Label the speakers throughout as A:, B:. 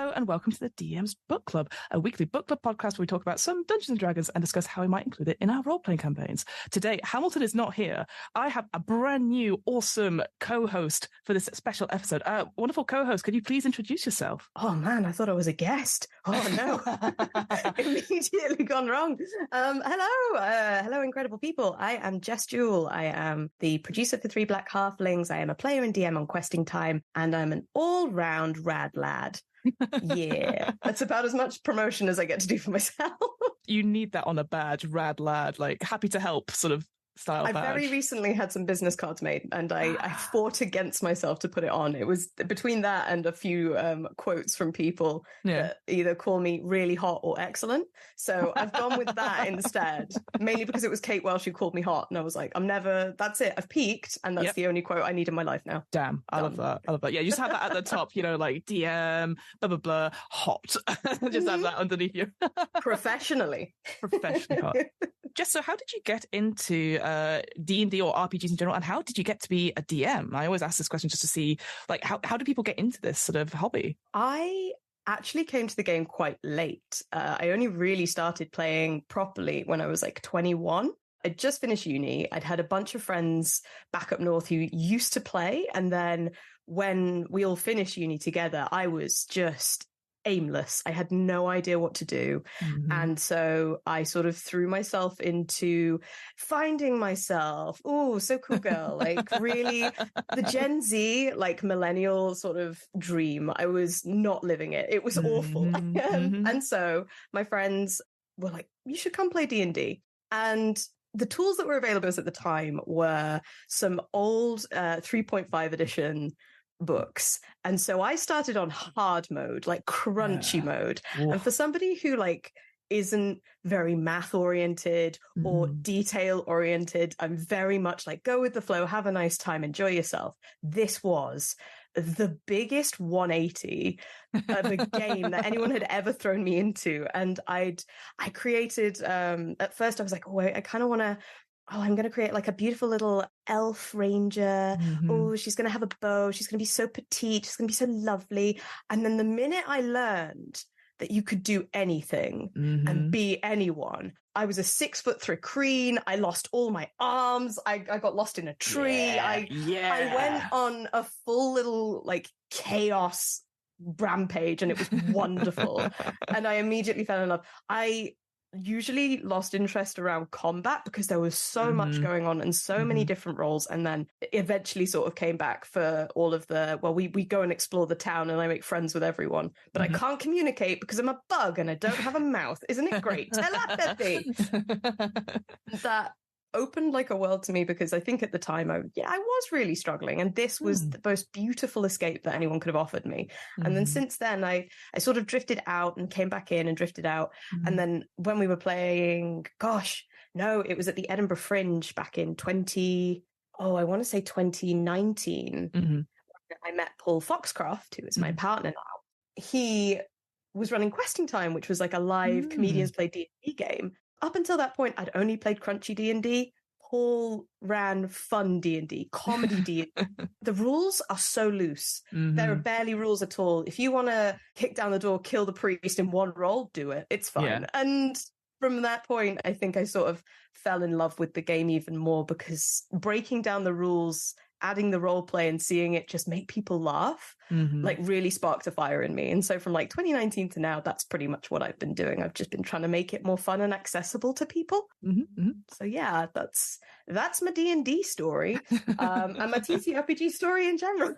A: Hello and welcome to the DM's Book Club, a weekly book club podcast where we talk about some Dungeons & Dragons and discuss how we might include it in our role-playing campaigns. Today, Hamilton is not here. I have a brand new, awesome co-host for this special episode. Wonderful co-host, could you please introduce yourself?
B: Oh man, I thought I was a guest. Oh no, immediately gone wrong. Hello, incredible people. I am Jess Jewell. I am the producer for Three Black Halflings. I am a player and DM on Questing Time, and I'm an all-round rad lad. Yeah, that's about as much promotion as I get to do for myself.
A: You need that on a badge, rad lad, like happy to help sort of style badge.
B: I very recently had some business cards made, and I fought against myself to put it on. It was between that and a few quotes from people that either call me really hot or excellent. So I've gone with that instead, mainly because it was Kate Welsh who called me hot, and I was like, that's it. I've peaked, and that's the only quote I need in my life now.
A: Damn, I love that. Yeah, you just have that at the top, like DM, blah, blah, blah, hot. Just have that underneath you.
B: Professionally hot.
A: Jess, so how did you get into D&D or RPGs in general, and how did you get to be a DM? I always ask this question just to see, like, how do people get into this sort of hobby?
B: I actually came to the game quite late. I only really started playing properly when I was like 21. I'd just finished uni. I'd had a bunch of friends back up north who used to play, and then when we all finished uni together, I was just aimless. I had no idea what to do. Mm-hmm. And so I sort of threw myself into finding myself. Oh, so cool girl. Like really the Gen Z, like millennial sort of dream. I was not living it. It was awful. Mm-hmm. And so my friends were like, you should come play D&D. And the tools that were available at the time were some old 3.5 edition books. And so I started on hard mode, like crunchy mode. Oof. And for somebody who like isn't very math oriented or detail oriented, I'm very much like go with the flow, have a nice time, enjoy yourself. This was the biggest 180 of a game that anyone had ever thrown me into. And I created at first I was like, I kind of want to I'm going to create like a beautiful little elf ranger. Mm-hmm. Oh, she's going to have a bow. She's going to be so petite. She's going to be so lovely. And then the minute I learned that you could do anything and be anyone, I was a 6'3" creen. I lost all my arms. I got lost in a tree. I went on a full little like chaos rampage, and it was wonderful. And I immediately fell in love. I usually lost interest around combat because there was so much going on and so many different roles, and then eventually sort of came back for all of the we go and explore the town and I make friends with everyone, but I can't communicate because I'm a bug and I don't have a mouth. Isn't it great? Telepathy. That opened like a world to me, because I think at the time I was really struggling, and this was the most beautiful escape that anyone could have offered me. And then since then I sort of drifted out and came back in and drifted out. And then when we were playing, it was at the Edinburgh Fringe back in 2019. I met Paul Foxcroft, who is my partner now. He was running Questing Time, which was like a live comedians play D&D game. Up until that point, I'd only played crunchy D&D. Paul ran fun D&D, comedy D&D. The rules are so loose. There are barely rules at all. If you want to kick down the door, kill the priest in one roll, do it. It's fine. Yeah. And from that point, I think I sort of fell in love with the game even more, because breaking down the rules, adding the role play and seeing it just make people laugh, like really sparked a fire in me. And so from like 2019 to now, that's pretty much what I've been doing. I've just been trying to make it more fun and accessible to people. So yeah, that's my D&D story, and my TTRPG story in general.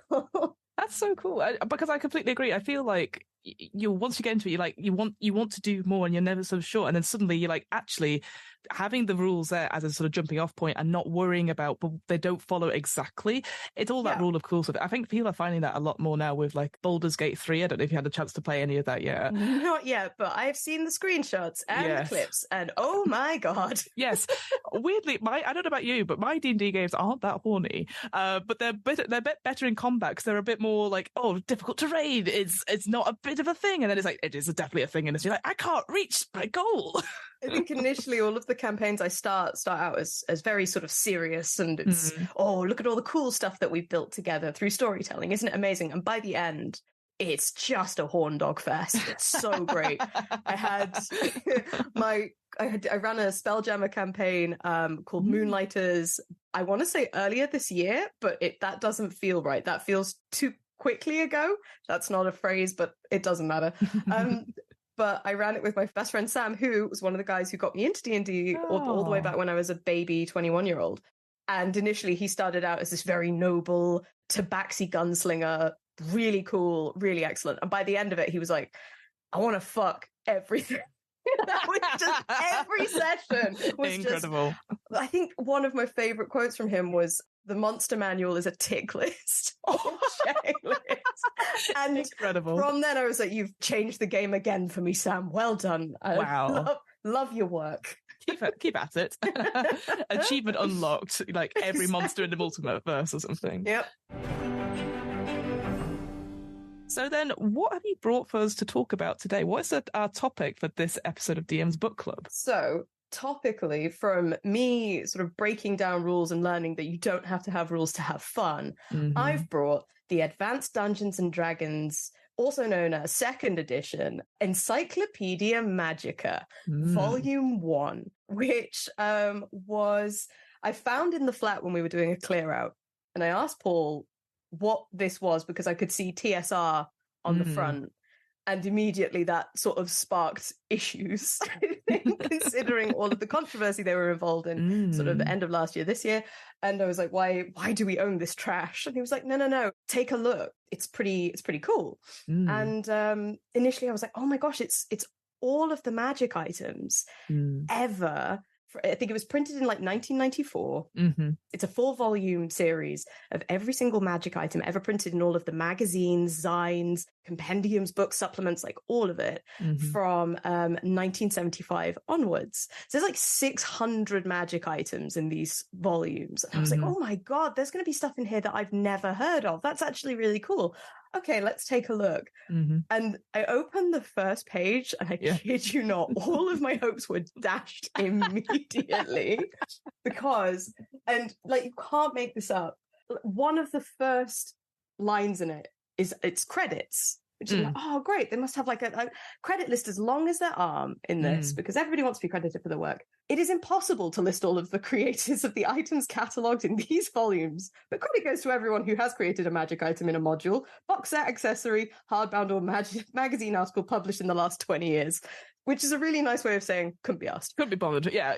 A: That's so cool, because I completely agree. I feel like once you get into it, you want to do more, and you're never sort of sure. And then suddenly you're like, actually, having the rules there as a sort of jumping off point and not worrying about, but they don't follow exactly. It's all that rule of cool stuff. I think people are finding that a lot more now with like Baldur's Gate 3. I don't know if you had a chance to play any of that yet.
B: Not yet, but I've seen the screenshots and the clips, and oh my God.
A: Yes. Weirdly, I don't know about you, but my D&D games aren't that horny. But they're a bit better in combat, because they're a bit more like, difficult terrain. It's not a bit of a thing. And then it's like, it is definitely a thing. And it's like, I can't reach my goal.
B: I think initially all of the campaigns I start out as very sort of serious, and it's look at all the cool stuff that we've built together through storytelling, isn't it amazing? And by the end, it's just a horn dog fest. It's so great. I ran a Spelljammer campaign called Moonlighters. I want to say earlier this year, but that doesn't feel right. That feels too quickly ago. That's not a phrase, but it doesn't matter. But I ran it with my best friend Sam, who was one of the guys who got me into D&D all the way back when I was a baby 21-year-old. And initially he started out as this very noble tabaxi gunslinger, really cool, really excellent. And by the end of it, he was like, I want to fuck everything. That was just every session was
A: incredible.
B: I think one of my favorite quotes from him was, the monster manual is a tick list or checklist. And
A: incredible.
B: From then I was like, you've changed the game again for me, Sam. Well done.
A: Wow.
B: Love your work.
A: Keep at it. Achievement unlocked, like every monster in the multiverse or something.
B: Yep.
A: So then, what have you brought for us to talk about today? What is our topic for this episode of DM's Book Club?
B: So, topically, from me sort of breaking down rules and learning that you don't have to have rules to have fun, I've brought the Advanced Dungeons and Dragons, also known as second edition, Encyclopedia Magica, Volume 1, which was, I found in the flat when we were doing a clear out. And I asked Paul what this was because I could see TSR on the front. And immediately that sort of sparked issues, I think, considering all of the controversy they were involved in sort of the end of last year, this year. And I was like, why do we own this trash? And he was like, no, take a look. It's pretty cool. And initially I was like, oh my gosh, it's all of the magic items ever. I think it was printed in like 1994. It's a 4-volume series of every single magic item ever printed in all of the magazines, zines, compendiums, books, supplements, like all of it from 1975 onwards. So there's like 600 magic items in these volumes. And I was like, oh my God, there's going to be stuff in here that I've never heard of. That's actually really cool. Okay, let's take a look. And I opened the first page and I kid you not, all of my hopes were dashed immediately because, and like, you can't make this up. One of the first lines in it is it's credits, which is like, oh, great. They must have like a credit list as long as their arm in this because everybody wants to be credited for their work. It is impossible to list all of the creators of the items catalogued in these volumes, but credit goes to everyone who has created a magic item in a module, box set, accessory, hardbound, or magazine article published in the last 20 years, which is a really nice way of saying couldn't be asked.
A: Couldn't be bothered, yeah.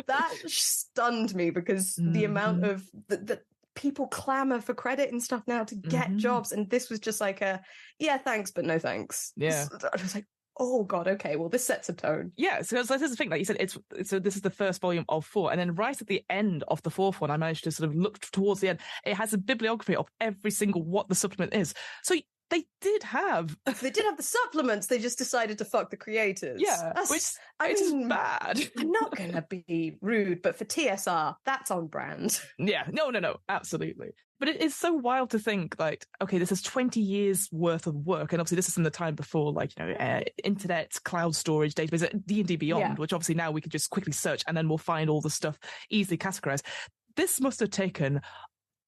B: That stunned me because the amount of the people clamor for credit and stuff now to get jobs, and this was just like a thanks but no thanks.
A: Yeah.
B: So I was like, oh God, okay, well this sets a tone.
A: Yeah, so this is the thing, like you said, so this is the first volume of 4, and then right at the end of the 4th one, I managed to sort of look towards the end. It has a bibliography of every single what the supplement is. So they did have
B: the supplements. They just decided to fuck the creators.
A: Yeah, which is bad.
B: I'm not going to be rude, but for TSR, that's on brand.
A: Yeah, no, absolutely. But it is so wild to think, like, okay, this is 20 years worth of work, and obviously this is in the time before, like, internet, cloud storage, database, D&D Beyond, which obviously now we could just quickly search and then we'll find all the stuff easily categorized. This must have taken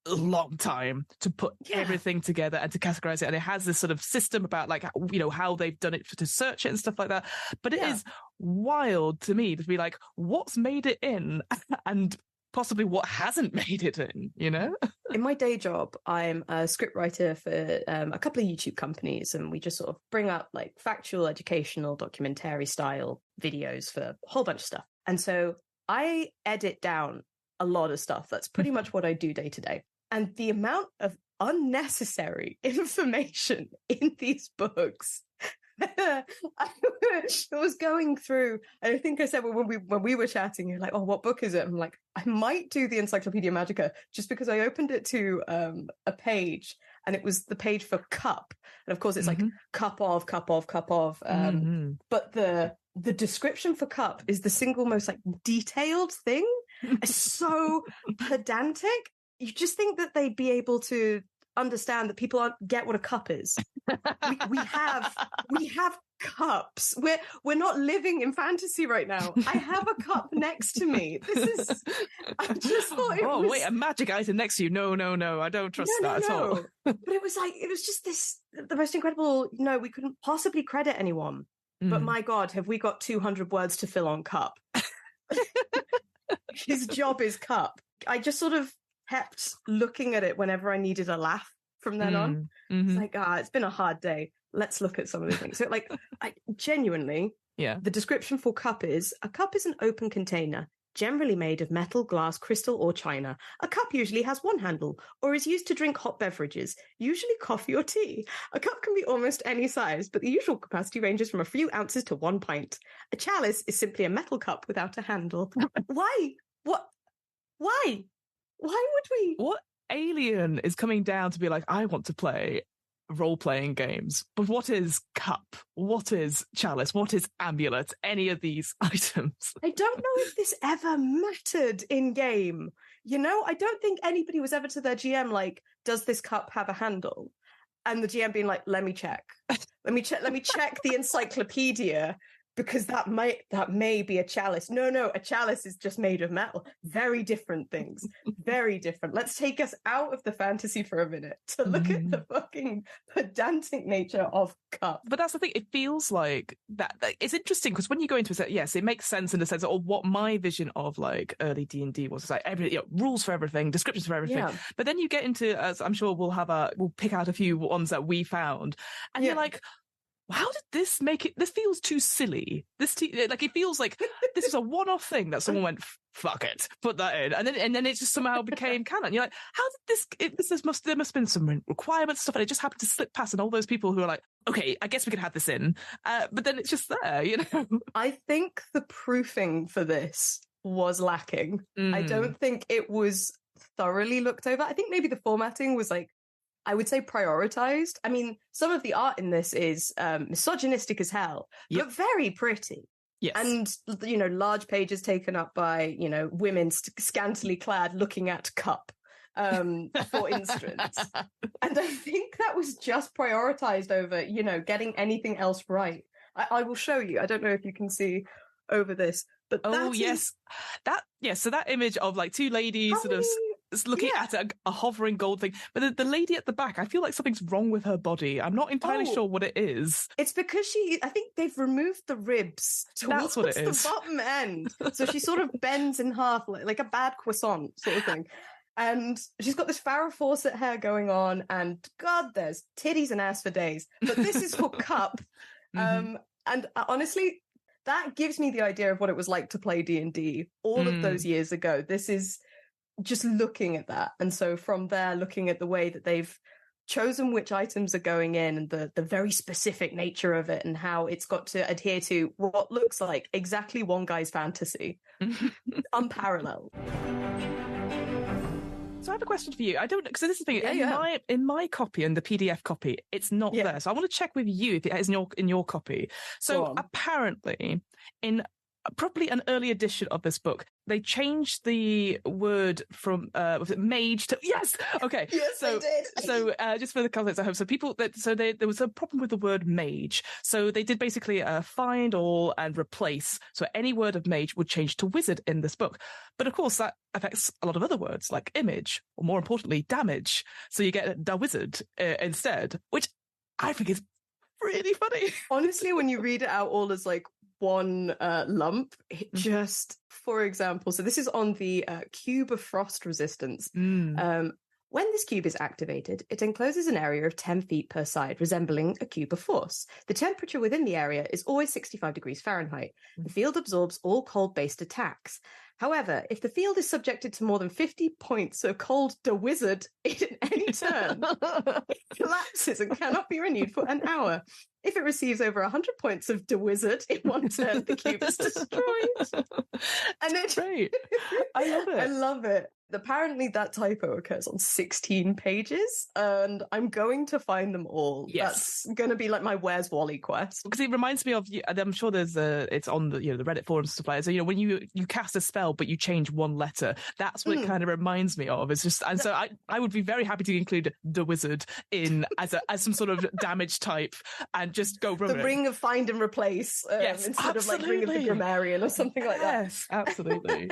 A: a long time to put everything together and to categorize it, and it has this sort of system about like how they've done it to search it and stuff like that. But it is wild to me to be like, what's made it in and possibly what hasn't made it in,
B: In my day job, I'm a scriptwriter for a couple of YouTube companies, and we just sort of bring up like factual, educational, documentary style videos for a whole bunch of stuff. And so I edit down a lot of stuff. That's pretty much what I do day to day. And the amount of unnecessary information in these books, I was going through, and I think I said when we were chatting, you're like, oh, what book is it? I'm like, I might do the Encyclopedia Magica, just because I opened it to a page, and it was the page for cup. And of course it's like cup of. But the description for cup is the single most like detailed thing. It's so pedantic. You just think that they'd be able to understand that people get what a cup is. we have cups. We're not living in fantasy right now. I have a cup next to me. I just thought it was...
A: wait, a magic item next to you. No, I don't trust that at all.
B: But it was just the most incredible, we couldn't possibly credit anyone. But my God, have we got 200 words to fill on cup? His job is cup. I just sort of kept looking at it whenever I needed a laugh from then on. It's like, it's been a hard day. Let's look at some of the things. So I genuinely, the description for cup is, a cup is an open container, generally made of metal, glass, crystal, or china. A cup usually has one handle, or is used to drink hot beverages, usually coffee or tea. A cup can be almost any size, but the usual capacity ranges from a few ounces to 1 pint. A chalice is simply a metal cup without a handle. Why? What? Why? Why would we?
A: What alien is coming down to be like, I want to play role-playing games, but what is cup? What is chalice? What is amulet? Any of these items?
B: I don't know if this ever mattered in game. I don't think anybody was ever to their GM like, does this cup have a handle? And the GM being like, let me check the Encyclopedia, because that may be a chalice. No, a chalice is just made of metal. Very different things. Very different. Let's take us out of the fantasy for a minute to look at the fucking pedantic nature of cup.
A: But that's the thing. It feels like that it's interesting because when you go into it, yes, it makes sense in the sense of what my vision of like early D&D was. It's like rules for everything, descriptions for everything. Yeah. But then you get into, as I'm sure we'll pick out a few ones that we found, and you're like, how did this make it? This feels too silly. It feels like this is a one-off thing that someone went, fuck it, put that in, and then it just somehow became canon. You're like, how did there must have been some requirements stuff, and it just happened to slip past, and all those people who are like, okay, I guess we could have this in, but then it's just there,
B: I think the proofing for this was lacking. I don't think it was thoroughly looked over. I think maybe the formatting was like, I would say prioritized. I mean, some of the art in this is misogynistic as hell, but very pretty.
A: Yes.
B: And, large pages taken up by, women scantily clad looking at cup, for instance. And I think that was just prioritized over, getting anything else right. I will show you. I don't know if you can see over this, but
A: so that image of like two ladies looking at a hovering gold thing, but the lady at the back, I feel like something's wrong with her body. I'm not entirely sure what it is.
B: It's because I think they've removed the ribs towards
A: That's what it is.
B: The bottom end, so she sort of bends in half like a bad croissant sort of thing. And she's got this Farrah Fawcett hair going on, and God, there's titties and ass for days. But this is for cup, and honestly, that gives me the idea of what it was like to play D&D all of those years ago. This is just looking at that. And so from there, looking at the way that they've chosen which items are going in and the very specific nature of it and how it's got to adhere to what looks like exactly one guy's fantasy. Unparalleled.
A: So I have a question for you. I don't, because this is the thing, in my copy, in the PDF copy, it's not there. So I want to check with you if it is in your copy. So apparently, in probably an early edition of this book, they changed the word from was it mage to okay
B: yes,
A: so
B: they did.
A: So just for the context at home, so there was a problem with the word mage, so they did basically find all and replace, so any word of mage would change to wizard in this book. But of course that affects a lot of other words like image, or more importantly damage, so you get da wizard instead, which I think is really funny.
B: Honestly, when you read it out all as like one lump, it just, for example, so this is on the cube of frost resistance. When this cube is activated, it encloses an area of 10 feet per side, resembling a cube of force. The temperature within the area is always 65 degrees Fahrenheit. The field absorbs all cold-based attacks. However, if the field is subjected to more than 50 points of cold da wizard in any turn, it collapses and cannot be renewed for an hour. If it receives over 100 points of da wizard in one turn, the cube is destroyed. And
A: it's great. I love it.
B: I love it. Apparently that typo occurs on 16 pages, and I'm going to find them all.
A: Yes.
B: That's going to be like my Where's Wally quest.
A: Because it reminds me of, I'm sure it's on the, the Reddit forums and stuff like that. So, when you cast a spell, but you change one letter, that's what it kind of reminds me of. It's just, and so I would be very happy to include the wizard in as some sort of damage type and just go run
B: the Ring of Find and Replace
A: yes,
B: instead
A: absolutely.
B: of like Ring of the Grammarian or something like that.
A: Yes, absolutely.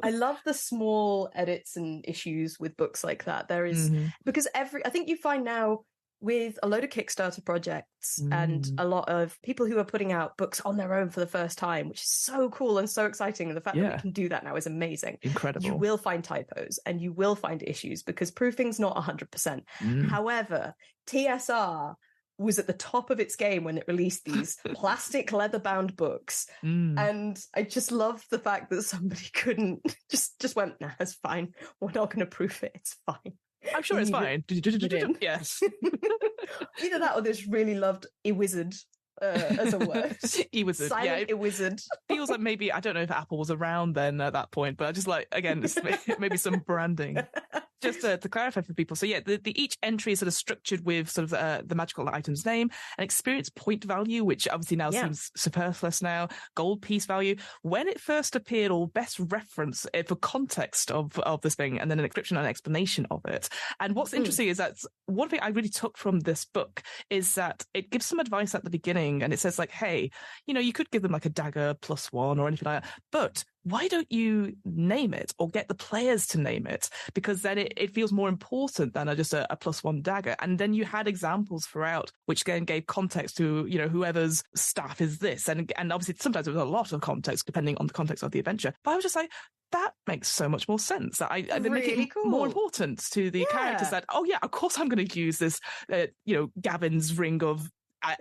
B: I love the small edits and issues with books like that. There is, because I think you find now with a load of Kickstarter projects and a lot of people who are putting out books on their own for the first time, which is so cool and so exciting. And the fact that we can do that now is amazing.
A: Incredible.
B: You will find typos and you will find issues because proofing's not 100%. However, TSR was at the top of its game when it released these plastic leather-bound books. And I just love the fact that somebody couldn't just went, nah, it's fine. We're not going to proof it. It's fine.
A: I'm sure it's fine. Yes.
B: Either that or they just really loved e-wizard as a word.
A: E-wizard.
B: Silent e-wizard.
A: Feels like maybe, I don't know if Apple was around then at that point, but I just like, again, it's maybe some branding. Just to clarify for people. So each entry is sort of structured with sort of the magical item's name, an experience point value, which obviously now seems superfluous now, gold piece value, when it first appeared, or best reference for context of this thing, and then an description and explanation of it. And what's interesting is that one thing I really took from this book is that it gives some advice at the beginning, and it says like, hey, you could give them like a dagger +1 or anything like that, but why don't you name it or get the players to name it? Because then it feels more important than just a +1 dagger. And then you had examples throughout, which then gave context to, whoever's staff is this. And obviously sometimes there was a lot of context depending on the context of the adventure. But I was just like, that makes so much more sense. That they make it more important to the characters that, oh yeah, of course I'm going to use this, Gavin's ring of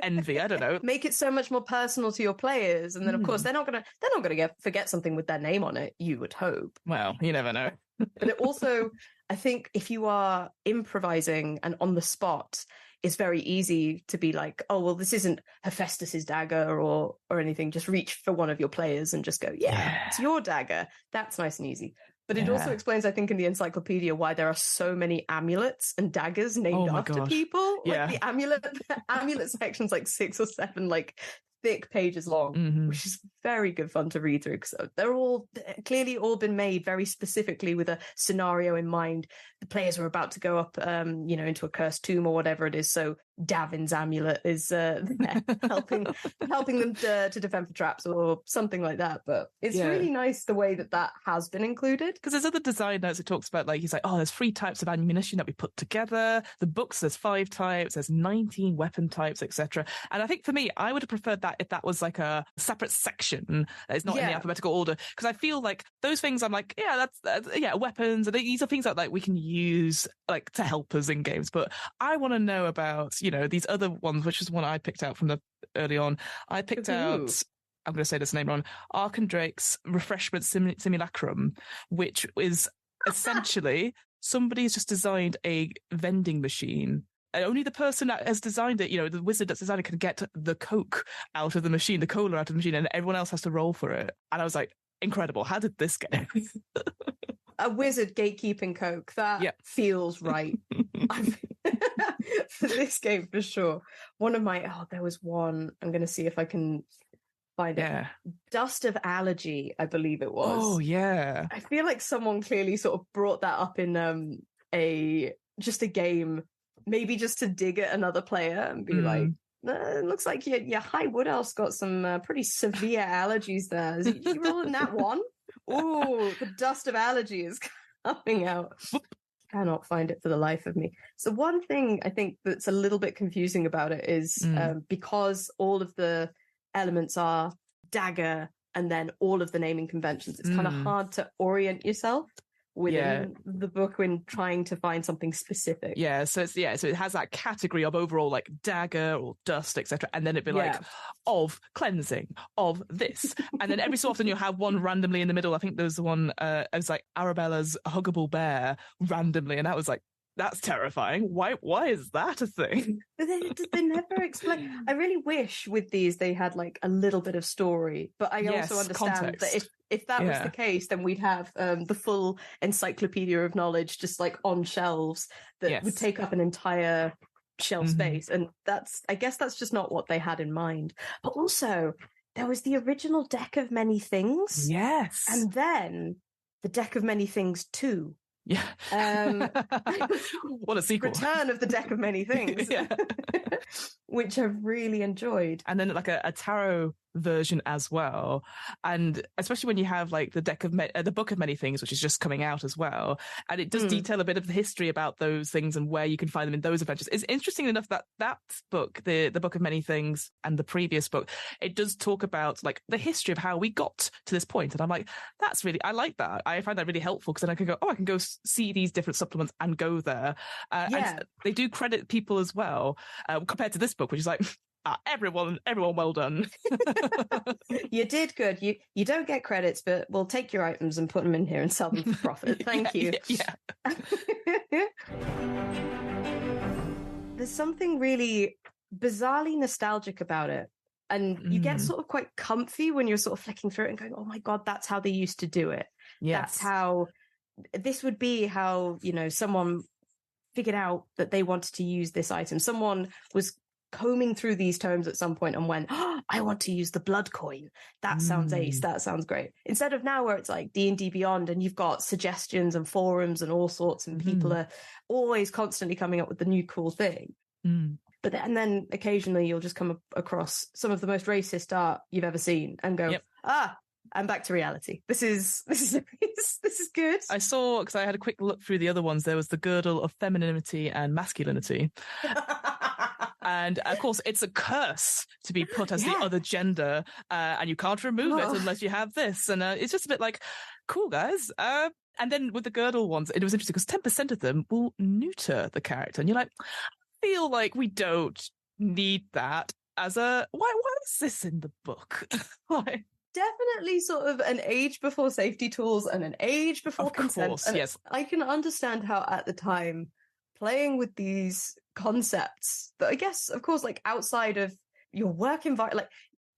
A: envy. I don't know.
B: Make it so much more personal to your players, and then of course they're not gonna forget something with their name on it. You would hope.
A: Well, you never know.
B: But it also, I think, if you are improvising and on the spot, it's very easy to be like, oh well, this isn't Hephaestus's dagger or anything. Just reach for one of your players and just go, yeah, it's your dagger. That's nice and easy. But it also explains, I think, in the Encyclopedia why there are so many amulets and daggers named after people. Like the amulet section's like 6 or 7 thick pages long, which is very good fun to read through because they're all clearly all been made very specifically with a scenario in mind. The players are about to go up, into a cursed tomb or whatever it is. So Davin's amulet is there helping them to defend for traps or something like that. But it's really nice the way that has been included.
A: Because there's other design notes it talks about, like, he's like, oh, there's 3 types of ammunition that we put together. The books, there's 5 types, there's 19 weapon types, etc. And I think for me, I would have preferred that if that was like a separate section that is not in the alphabetical order. Because I feel like those things, I'm like, that's weapons. And these are things that like we can use like to help us in games. But I want to know about, these other ones, which is one I picked out from the early on. I picked out, I'm going to say this name wrong, Arkandrake's Refreshment Simulacrum, which is essentially somebody's just designed a vending machine. And only the person that has designed it, the wizard that's designed it, can get the Coke out of the machine, the cola out of the machine, and everyone else has to roll for it. And I was like, incredible. How did this get?
B: A wizard gatekeeping Coke. That feels right. For this game, for sure. There was one, I'm going to see if I can find it. Dust of Allergy, I believe it was.
A: Oh, yeah.
B: I feel like someone clearly sort of brought that up in a game, maybe just to dig at another player and be like, it looks like your High Wood Elf's got some pretty severe allergies there. You rolling that one? Ooh, the Dust of Allergy is coming out. Cannot find it for the life of me. So one thing I think that's a little bit confusing about it is because all of the elements are dagger and then all of the naming conventions, it's kind of hard to orient yourself within the book when trying to find something specific. So it has that category of overall like dagger or dust, etc. And then it'd be like of cleansing, of this. And then every so often you'll have one randomly in the middle. I think there was the one, it was like Arabella's Huggable Bear randomly. And that was like,
A: that's terrifying. Why is that a thing?
B: They never explain. I really wish with these they had like a little bit of story, but I also understand
A: context.
B: that if that was the case, then we'd have the full encyclopedia of knowledge just like on shelves that would take up an entire shelf space, and I guess that's just not what they had in mind. But also, there was the original Deck of Many Things, and then the Deck of Many Things 2.
A: What a sequel.
B: Return of the Deck of Many Things. Which I've really enjoyed.
A: And then like a tarot version as well, and especially when you have like the Book of Many Things, which is just coming out as well, and it does detail a bit of the history about those things and where you can find them in those adventures. It's interesting enough that book, the Book of Many Things, and the previous book, it does talk about like the history of how we got to this point, and I'm like, I like that. I find that really helpful, because then I can go see these different supplements and go there. And they do credit people as well, compared to this book, which is like, everyone well done.
B: You did good. You don't get credits, but we'll take your items and put them in here and sell them for profit. Thank you. There's something really bizarrely nostalgic about it, and you get sort of quite comfy when you're sort of flicking through it and going, oh my god, that's how they used to do it. That's how this would be, how, you know, someone figured out that they wanted to use this item. Someone was combing through these tomes at some point and went, oh, I want to use the blood coin. That sounds ace. That sounds great. Instead of now where it's like D&D Beyond and you've got suggestions and forums and all sorts, and people are always constantly coming up with the new cool thing. But then occasionally you'll just come across some of the most racist art you've ever seen and go, I'm back to reality. This is good.
A: I saw, because I had a quick look through the other ones, there was the girdle of femininity and masculinity. And of course, it's a curse to be put as the other gender, and you can't remove it unless you have this. And it's just a bit like, cool, guys. And then with the girdle ones, it was interesting because 10% of them will neuter the character. And you're like, I feel like we don't need that as a... Why is this in the book? Like...
B: Definitely sort of an age before safety tools and an age before consent.
A: Course,
B: and
A: yes.
B: I can understand how at the time playing with these concepts that I guess, of course, like outside of your work environment, like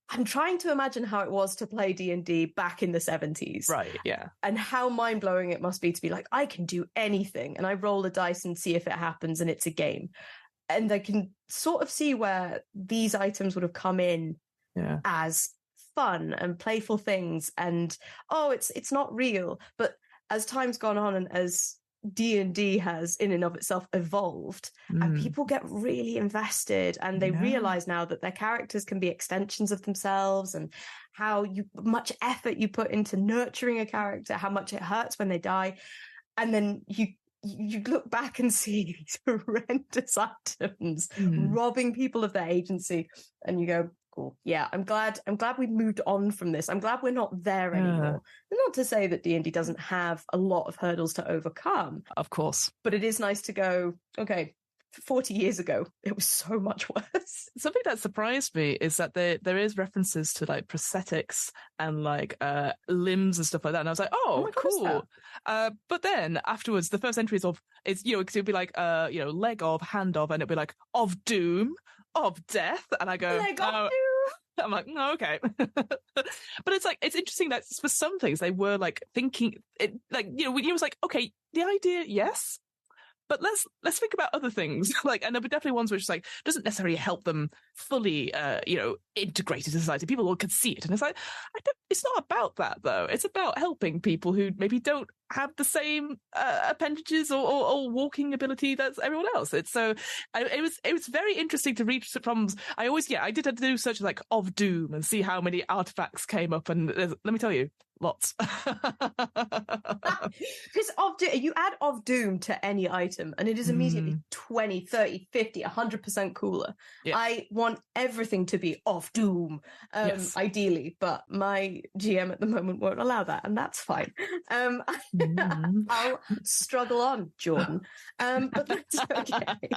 B: I'm trying to imagine how it was to play D&D back in the 70s.
A: Right, yeah.
B: And how mind-blowing it must be to be like, I can do anything and I roll a dice and see if it happens and it's a game. And I can sort of see where these items would have come in as fun and playful things, and it's not real. But as time's gone on and as D&D has in and of itself evolved, and people get really invested, and they realize now that their characters can be extensions of themselves, and how much effort you put into nurturing a character, how much it hurts when they die, and then you look back and see these horrendous items robbing people of their agency, and you go, cool. Yeah, I'm glad we've moved on from this. I'm glad we're not there anymore. Not to say that D&D doesn't have a lot of hurdles to overcome.
A: Of course.
B: But it is nice to go, okay, 40 years ago, it was so much worse.
A: Something that surprised me is that there is references to like prosthetics and like limbs and stuff like that. And I was like, oh cool. But then afterwards, the first entries it's, you know, it would be like, you know, leg of, hand of, and it'd be like, of doom, of death. And I go,
B: leg of doom.
A: I'm like, no, okay. But it's like, it's interesting that for some things they were like thinking it, like, you know, it was like, okay, the idea, yes, but let's think about other things. Like, and there'll be definitely ones which like doesn't necessarily help them fully, you know, integrate into society. People can see it, and it's like, it's not about that though. It's about helping people who maybe don't have the same appendages or walking ability that's everyone else. It's so it was very interesting to read from. I did have to do searches like of doom and see how many artifacts came up, and let me tell you, lots.
B: Because you add of doom to any item and it is immediately 20, 30, 50, 100% cooler. Yeah. I want everything to be of doom, ideally, but my GM at the moment won't allow that, and that's fine. I'll struggle on, Jordan. But that's okay.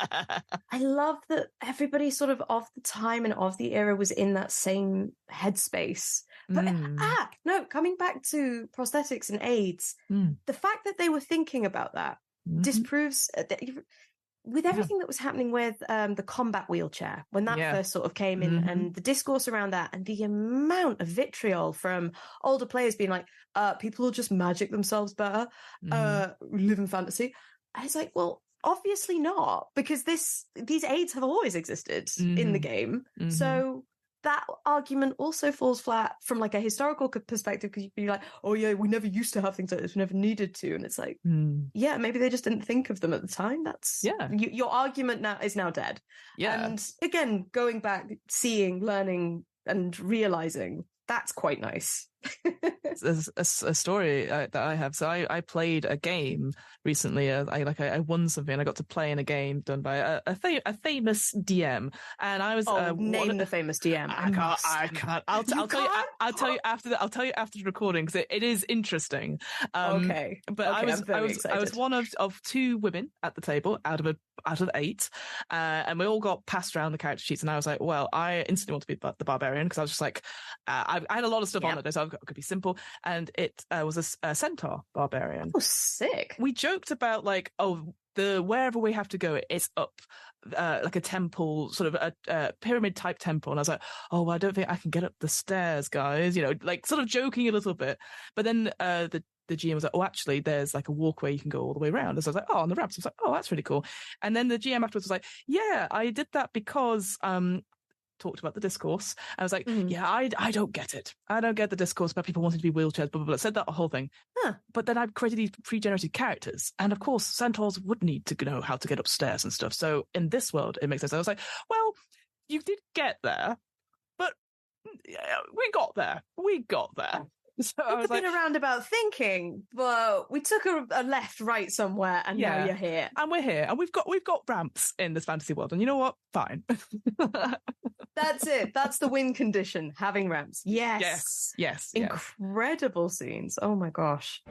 B: I love that everybody sort of the time and of the era was in that same headspace. But coming back to prosthetics and aids, the fact that they were thinking about that disproves with everything that was happening with the combat wheelchair, when that first sort of came in, and the discourse around that, and the amount of vitriol from older players being like, people will just magic themselves better, live in fantasy. I was like, well, obviously not, because these aids have always existed in the game. So that argument also falls flat from like a historical perspective, because you'd be like, oh yeah, we never used to have things like this, we never needed to. And it's like, yeah, maybe they just didn't think of them at the time. That's your argument now is now dead. And again, going back, seeing, learning, and realizing, that's quite nice.
A: There's a story that I have. So I played a game recently. I won something. I got to play in a game done by a famous DM, and I was
B: name the famous DM.
A: I can't. I'll tell you after the recording, because it is interesting.
B: Okay,
A: but I was one of two women at the table out of 8, and we all got passed around the character sheets, and I was like, well, I instantly want to be the barbarian, because I was just like, I had a lot of stuff on it, so I could be simple, and it was a centaur barbarian.
B: Oh, sick.
A: We joked about like, wherever we have to go, it's up like a temple, sort of a pyramid type temple, and I was like, well, I don't think I can get up the stairs, guys, like sort of joking a little bit. But then the GM was like, oh, actually, there's like a walkway you can go all the way around. And so I was like, on the ramps. I was like, oh, that's really cool. And then the GM afterwards was like, yeah, I did that because talked about the discourse. I was like, I don't get it. I don't get the discourse about people wanting to be wheelchairs, blah, blah, blah. Said that whole thing. But then I created these pre-generated characters. And of course, centaurs would need to know how to get upstairs and stuff. So in this world, it makes sense. I was like, well, you did get there, but we got there. So
B: it's a bit of roundabout thinking, but we took a left, right somewhere, and now you're here.
A: And we're here, and we've got ramps in this fantasy world, and you know what? Fine.
B: That's it. That's the win condition, having ramps. Yes. Incredible scenes. Oh my gosh.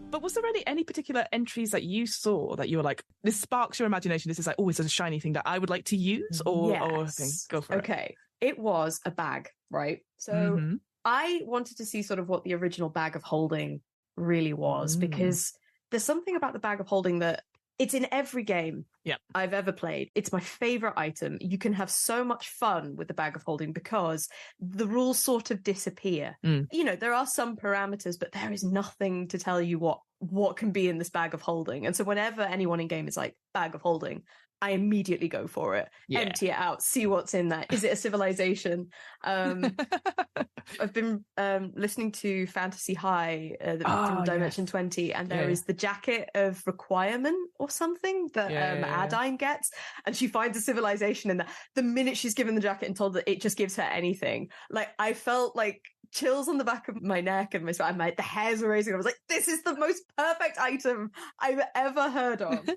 A: But was there any particular entries that you saw that you were like, this sparks your imagination? This is like, oh, is this a shiny thing that I would like to use? Or thing? Go for it.
B: Okay. It was a bag, right? So I wanted to see sort of what the original bag of holding really was, because there's something about the bag of holding that it's in every game I've ever played. It's my favorite item. You can have so much fun with the bag of holding because the rules sort of disappear. There are some parameters, but there is nothing to tell you what can be in this bag of holding. And so whenever anyone in game is like, bag of holding, I immediately go for it, empty it out, see what's in there. Is it a civilization? I've been listening to Fantasy High from Dimension 20, and there is the jacket of requirement or something that Adine gets, and she finds a civilization in there. The minute she's given the jacket and told that it just gives her anything, like I felt like chills on the back of my neck and the hairs were raising. I was like, this is the most perfect item I've ever heard of.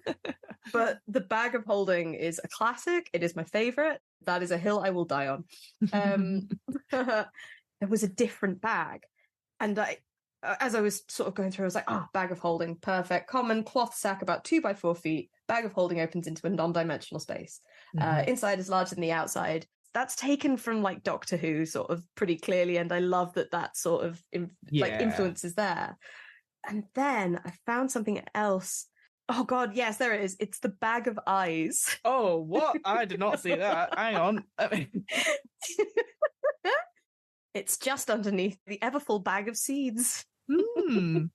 B: But the bag of holding is a classic. It is my favorite. That is a hill I will die on. There was a different bag, and as I was sort of going through, I was like, bag of holding, perfect. Common cloth sack about 2 by 4 feet. Bag of holding opens into a non-dimensional space. Inside is larger than the outside. That's taken from like Doctor Who sort of pretty clearly, and I love that sort of influence is there. And then I found something else. Oh god, yes, there it is. It's the bag of eyes.
A: Oh, what? I did not see that. Hang on.
B: It's just underneath the everfull bag of seeds. And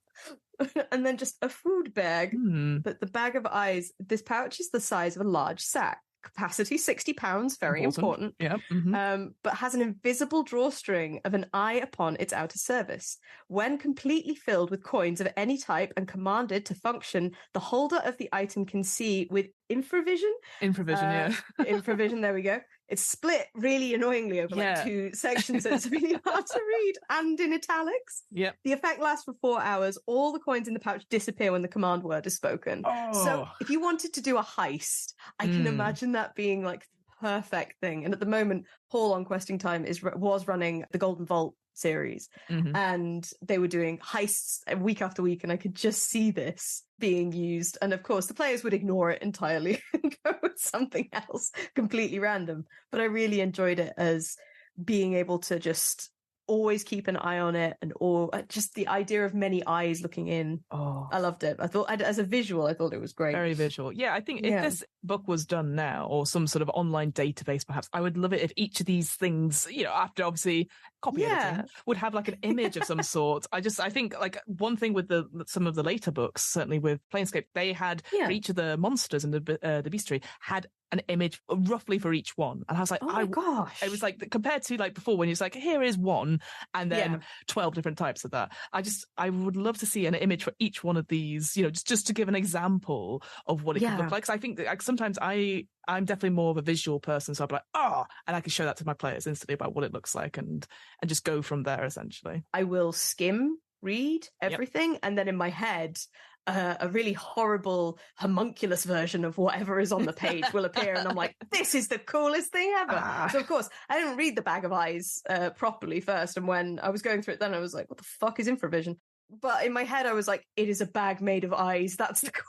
B: then just a food bag. But the bag of eyes, this pouch is the size of a large sack. Capacity 60 pounds, very important. But has an invisible drawstring of an eye upon its outer surface. When completely filled with coins of any type and commanded to function, the holder of the item can see with infravision. Infravision, there we go. It's split really annoyingly over like 2 sections, so it's really hard to read, and in italics. The effect lasts for 4 hours. All the coins in the pouch disappear when the command word is spoken. So if you wanted to do a heist, I can imagine that being like the perfect thing. And at the moment, Paul on Questing Time was running the Golden Vault series, and they were doing heists week after week, and I could just see this being used. And of course the players would ignore it entirely and go with something else completely random, but I really enjoyed it as being able to just always keep an eye on it, and or just the idea of many eyes looking in.
A: Oh,
B: I loved it. I thought, as a visual, I thought it was great.
A: very visual. Yeah, I think if this book was done now, or some sort of online database, perhaps, I would love it if each of these things, after obviously copy editing, would have like an image of some sort. I think like one thing with some of the later books, certainly with Planescape, they had for each of the monsters in the bestiary had an image roughly for each one, and I was like,
B: oh my gosh,
A: it was like compared to like before when it's like, here is one, and then 12 different types of that. I would love to see an image for each one of these, just to give an example of what it could look like. Because I think that, like, sometimes I'm definitely more of a visual person, so I'll be like, and I can show that to my players instantly about what it looks like, and just go from there. Essentially, I
B: will read everything, and then in my head, a really horrible homunculus version of whatever is on the page will appear, and I'm like, this is the coolest thing ever. So of course I didn't read the Bag of Eyes properly first, and when I was going through it then I was like, what the fuck is infravision? But in my head I was like, it is a bag made of eyes. That's the cool.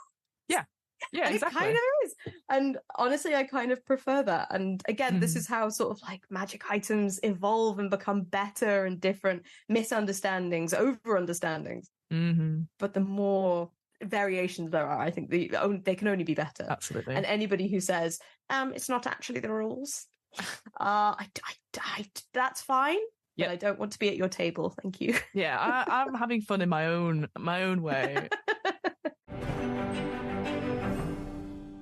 A: Yeah,
B: and
A: exactly.
B: It kind of is. And honestly, I kind of prefer that. And again, this is how sort of like magic items evolve and become better and different. Misunderstandings, over-understandings. But the more variations there are, I think they can only be better.
A: Absolutely.
B: And anybody who says, it's not actually the rules, that's fine. But I don't want to be at your table. Thank you.
A: Yeah, I'm having fun in my own way.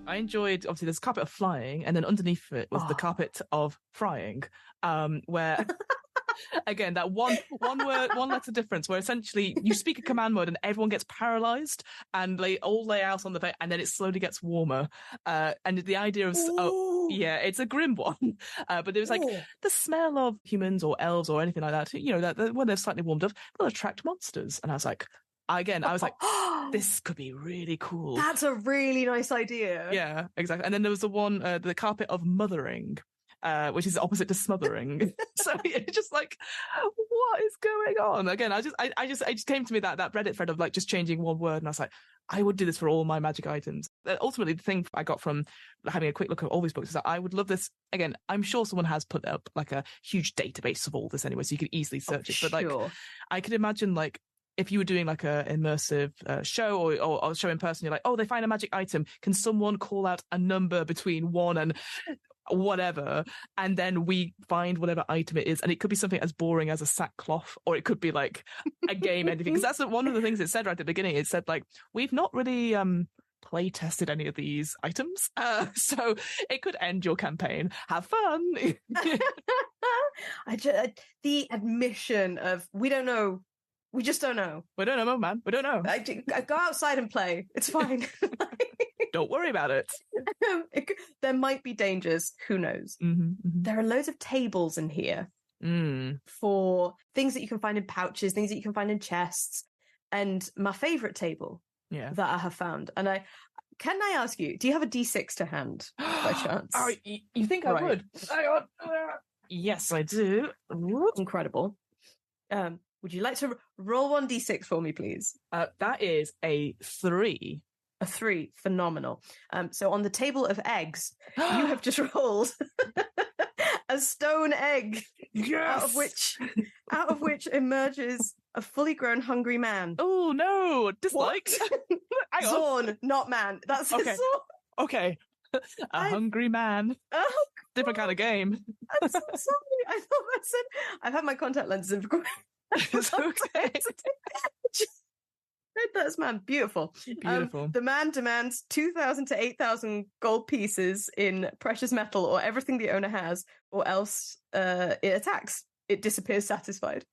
A: I enjoyed, obviously, there's a carpet of flying, and then underneath it was the carpet of frying, where, again, that one letter difference, where essentially you speak a command word and everyone gets paralyzed, and they all lay out on the bed, and then it slowly gets warmer. And the idea of, it's a grim one, but there was like the smell of humans or elves or anything like that, that when they're slightly warmed up, they'll attract monsters. And I was like, this could be really cool.
B: That's a really nice idea.
A: Yeah, exactly. And then there was the one, the carpet of mothering, which is opposite to smothering. So it's just like, what is going on? Again, it just came to me that Reddit thread of like just changing one word, and I was like, I would do this for all my magic items. Ultimately, the thing I got from having a quick look at all these books is that I would love this. Again, I'm sure someone has put up like a huge database of all this anyway, so you could easily search it. But like, I could imagine like, if you were doing like a immersive show or show in person, you're like, they find a magic item. Can someone call out a number between 1 and whatever? And then we find whatever item it is. And it could be something as boring as a sackcloth, or it could be like a game ending. Because that's one of the things it said right at the beginning. It said like, we've not really play tested any of these items. So it could end your campaign. Have fun.
B: The admission of, we don't know. We just don't know.
A: We don't know, man. We don't know.
B: I go outside and play. It's fine.
A: Don't worry about it.
B: There might be dangers. Who knows? There are loads of tables in here for things that you can find in pouches, things that you can find in chests. And my favourite table that I have found. And can I ask you, do you have a D6 to hand by chance?
A: You think I would? Yes, I do.
B: Incredible. Would you like to roll 1d6 for me, please?
A: That is a 3.
B: A 3. Phenomenal. So on the table of eggs, you have just rolled a stone egg.
A: Yes!
B: Out of which emerges a fully grown hungry man.
A: Oh, no. Dislike.
B: Zorn, not man. That's
A: okay.
B: Okay.
A: Hungry man.
B: Oh,
A: different kind of game.
B: I'm so sorry. I thought that said, I've had my contact lenses in for
A: it's okay.
B: That's man. Beautiful. The man demands 2,000 to 8,000 gold pieces in precious metal or everything the owner has, or else it attacks. It disappears satisfied.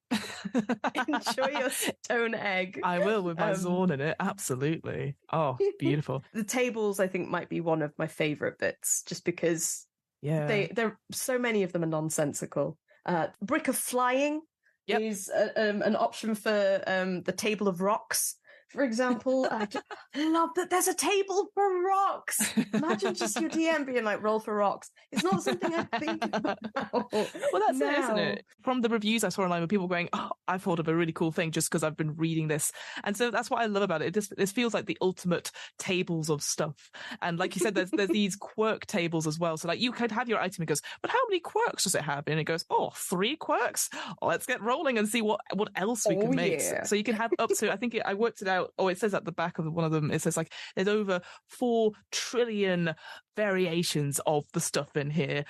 B: Enjoy your stone egg.
A: I will, with my Zorn in it. Absolutely. Oh, beautiful.
B: The tables, I think, might be one of my favourite bits, just because there so many of them are nonsensical. Brick of Flying is an option for the table of rocks. for example. I love that there's a table for rocks. Imagine just your DM being like, roll for rocks. It's not something I think about.
A: Well, that's
B: now.
A: it, isn't it? From the reviews I saw online, where people were going, "Oh, I thought of a really cool thing just because I've been reading this," and so that's what I love about it. This feels like the ultimate tables of stuff. And like you said, there's these quirk tables as well. So like you could have your item and goes, "But how many quirks does it have?" And it goes, "Oh, 3 quirks. Oh, let's get rolling and see what else we can make."
B: Yeah.
A: So you can have up to, I think I worked it out. Oh, it says at the back of one of them, it says like there's over 4 trillion variations of the stuff in here.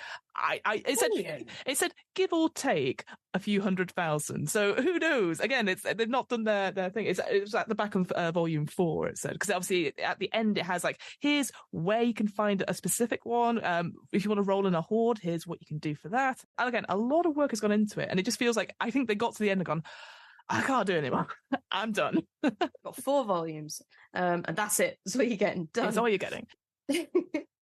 A: It said give or take a few 100,000. So who knows? Again, they've not done their thing. It was at the back of volume 4. It said, because obviously at the end it has like, here's where you can find a specific one. If you want to roll in a horde, here's what you can do for that. And again, a lot of work has gone into it, and it just feels like I think they got to the end and gone, I can't do it anymore. I'm done.
B: Got 4 volumes, and that's it. That's what you're getting done.
A: That's all you're getting.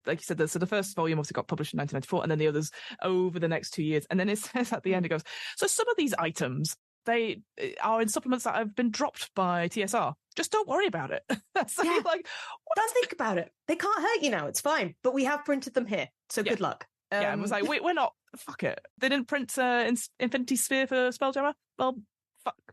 A: Like you said, so the first volume obviously got published in 1994, and then the others over the next 2 years. And then it says at the end, it goes, so some of these items, they are in supplements that have been dropped by TSR. Just don't worry about it. So
B: yeah.
A: you're like,
B: don't think about it. They can't hurt you now. It's fine. But we have printed them here. So good luck.
A: Yeah, it was like, we're not, fuck it. They didn't print Infinity Sphere for Spelljammer? Well,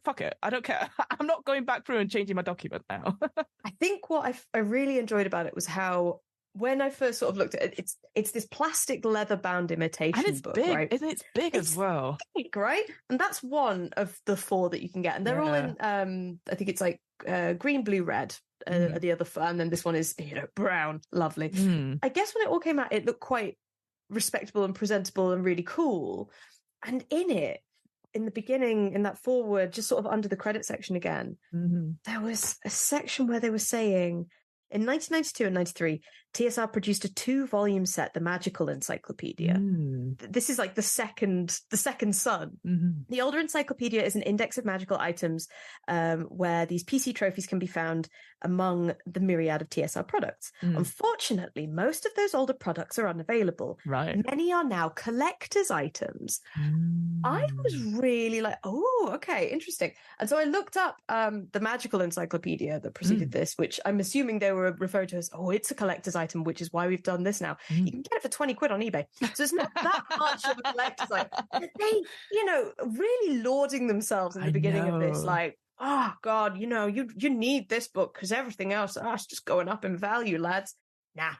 A: fuck it. I don't care. I'm not going back through and changing my document now.
B: I think what I really enjoyed about it was how, when I first sort of looked at it, it's this plastic leather-bound imitation
A: and it's
B: book,
A: big,
B: right?
A: It's big as well.
B: Big, right? And that's one of the 4 that you can get. And they're all in, I think it's like green, blue, red are the other 4. And then this one is, brown. Lovely. I guess when it all came out, it looked quite respectable and presentable and really cool. And in it, in the beginning, in that foreword, just sort of under the credit section again, there was a section where they were saying, in 1992 and 93, TSR produced a 2-volume set, the Magical Encyclopedia. This is like the second son. The older encyclopedia is an index of magical items where these PC trophies can be found among the myriad of TSR products. Unfortunately, most of those older products are unavailable.
A: Right.
B: Many are now collector's items. I was really like, oh, okay, interesting. And so I looked up the Magical Encyclopedia that preceded this, which I'm assuming they were referred to as, it's a collector's item, which is why we've done this now. You can get it for 20 quid on eBay. So it's not that much of a collector's item. They, really lauding themselves in the beginning of this, like, oh God, you need this book because everything else, it's just going up in value, lads. Nah.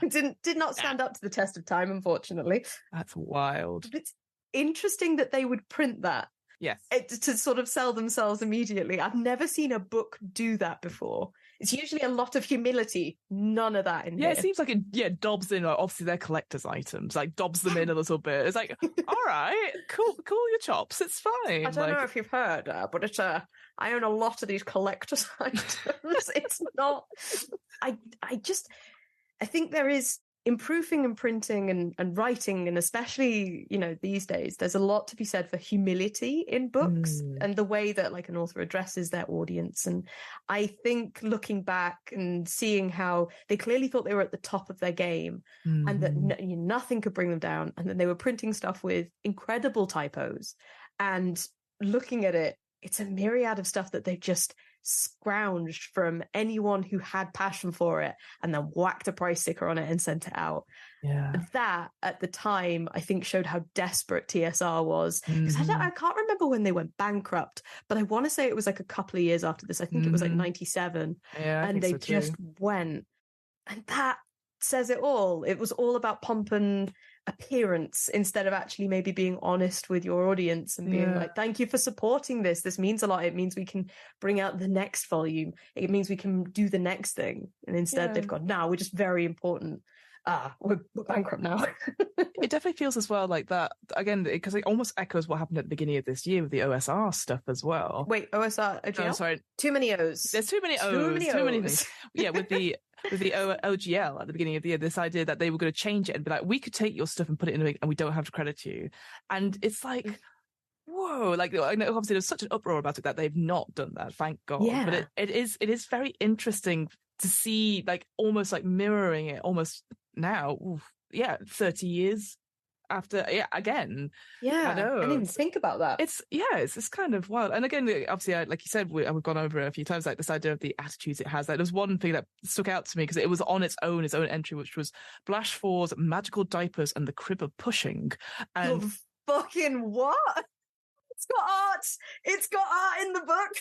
B: Did not stand up to the test of time, unfortunately.
A: That's wild.
B: But it's interesting that they would print that.
A: Yes.
B: To sort of sell themselves immediately. I've never seen a book do that before. It's usually a lot of humility. None of that in here.
A: Yeah, it seems like it dobs in, obviously they're collector's items, like dobs them in a little bit. It's like, all right, cool your chops, it's fine.
B: I don't know if you've heard, but it's I own a lot of these collector's items. It's not, I think there is, in proofing and printing and writing, and especially, these days, there's a lot to be said for humility in books and the way that like an author addresses their audience. And I think looking back and seeing how they clearly thought they were at the top of their game and that nothing could bring them down. And then they were printing stuff with incredible typos, and looking at it, it's a myriad of stuff that they've just scrounged from anyone who had passion for it and then whacked a price sticker on it and sent it out.
A: Yeah.
B: That at the time, I think, showed how desperate TSR was. Because I can't remember when they went bankrupt, but I want to say it was like a couple of years after this. I think it was like 97.
A: Yeah,
B: and they just went. And that says it all. It was all about pomp and appearance instead of actually maybe being honest with your audience and being like, thank you for supporting this. This means a lot. It means we can bring out the next volume. It means we can do the next thing. And instead they've gone, no, we're just very important. We're bankrupt now.
A: It definitely feels as well like that, again, because it almost echoes what happened at the beginning of this year with the OSR stuff as well.
B: Wait, OSR? OGL?
A: Oh, sorry.
B: Too many O's.
A: There's too many O's. Too many things. Yeah, with the OGL at the beginning of the year, this idea that they were going to change it and be like, we could take your stuff and put it in and we don't have to credit you. And it's like, whoa, like, I know obviously there's such an uproar about it that they've not done that, thank God.
B: Yeah.
A: But it is very interesting to see, like, almost like mirroring it almost now. 30 years after again.
B: Yeah,
A: I know.
B: I didn't even think about that.
A: It's kind of wild. And again, obviously, like you said, we've gone over it a few times, like this idea of the attitudes it has. Like there's one thing that stuck out to me because it was on its own entry, which was Blash 4's magical diapers and the crib of pushing. And
B: fucking what? It's got art. It's got art in the book.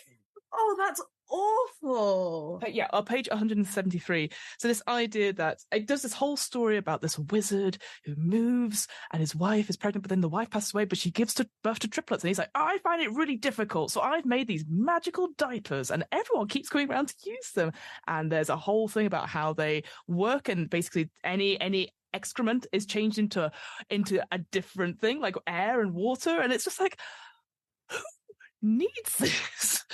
B: Oh, that's awful.
A: Yeah, on page 173. So this idea that it does this whole story about this wizard who moves and his wife is pregnant, but then the wife passes away, but she gives birth to triplets. And he's like, I find it really difficult. So I've made these magical diapers and everyone keeps going around to use them. And there's a whole thing about how they work, and basically any excrement is changed into a different thing, like air and water. And it's just like, who needs this?